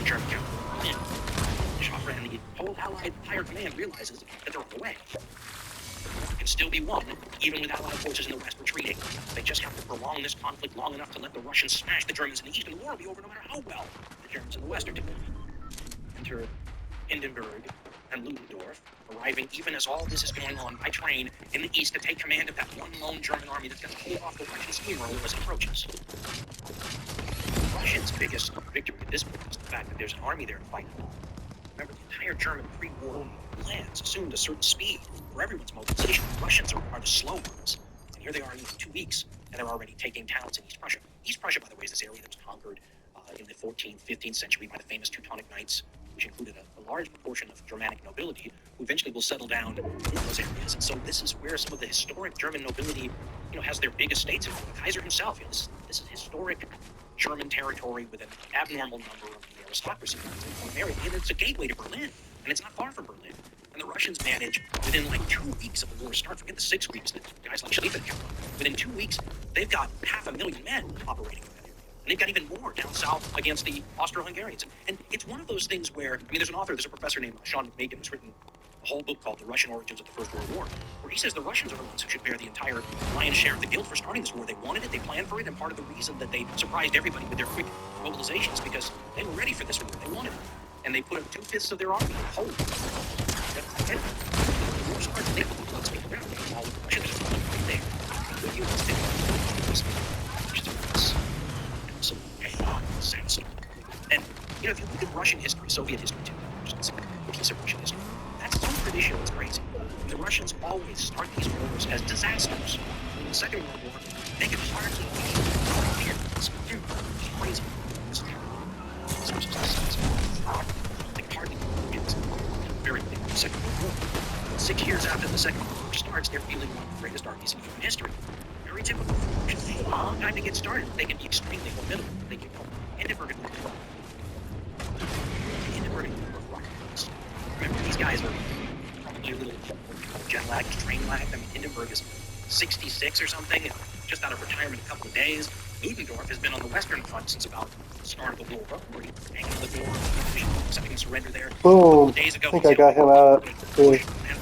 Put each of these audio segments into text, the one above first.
German capital. Joffre and the whole Allied higher command realizes that they're on the way. It can still be won, even with Allied forces in the west retreating. They just have to prolong this conflict long enough to let the Russians smash the Germans in the east, and the war will be over no matter how well the Germans in the west are doing. Enter Hindenburg and Ludendorff, arriving even as all this is going on by train in the east to take command of that one lone German army that's going to pull off the Russian steamroller as it approaches. The Russians' biggest victory at this point is the fact that there's an army there to fight. Remember, the entire German pre-war plans assumed a certain speed for everyone's mobilization. The Russians are the slow ones. And here they are in 2 weeks, and they're already taking towns in East Prussia. East Prussia, by the way, is this area that was conquered in the 14th, 15th century by the famous Teutonic Knights, which included a large proportion of Germanic nobility, who eventually will settle down in those areas. And so this is where some of the historic German nobility, has their big estates. The Kaiser himself, this is historic German territory with an abnormal number of the aristocracy. And it's a gateway to Berlin, and it's not far from Berlin. And the Russians manage, within like 2 weeks of the war start, forget the 6 weeks that guys like Schlieffen count on, within 2 weeks, they've got 500,000 men operating in that area. And they've got even more down south against the Austro-Hungarians. And it's one of those things where, there's a professor named Sean McMakin who's written a whole book called The Russian Origins of the First World War, where he says the Russians are the ones who should bear the entire lion's share of the guilt for starting this war. They wanted it, they planned for it, and part of the reason that they surprised everybody with their quick mobilizations because they were ready for this war. They wanted it. And they put up 2/5 of their army. Holy. The war started, they put the blood speak around. All of the Russians right there. The units did some chaos. And, if you look at Russian history, Soviet history too, just a piece of Russian history, that's so traditional, it's crazy. The Russians always start these wars as disasters. In the Second World War, they could hardly be it's crazy. They could hardly get very big in the Second World War. 6 years after the Second World War starts, they're feeling one of the greatest armies in human history. Very typical. It takes a long time to get started. They can be extremely formidable. They can go Hindenburg and Ludendorff. Remember, these guys are probably a little jet lagged, train lagged. Hindenburg is 66 or something, and just out of retirement a couple of days. Ludendorff has been on the Western Front since about the start of the war, where he was hanging on the door, accepting a surrender there. Boom. Days ago, I think I got him out.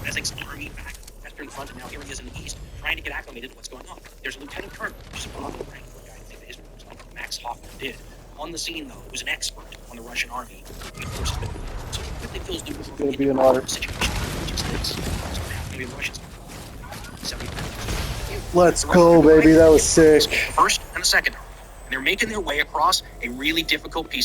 Essex Army back Western Front, and now here he is in the East, trying to get acclimated to what's going on. There's a lieutenant colonel, just a bravo rank for a guy who history was like Max Hoffman did. On the scene, though, who's an expert on the Russian army, and of course has been so quickly fills the It's going to be an honor. situation. Maybe the Russians. Let's go, baby. That was sick. First and the second, and they're making their way across a really difficult piece of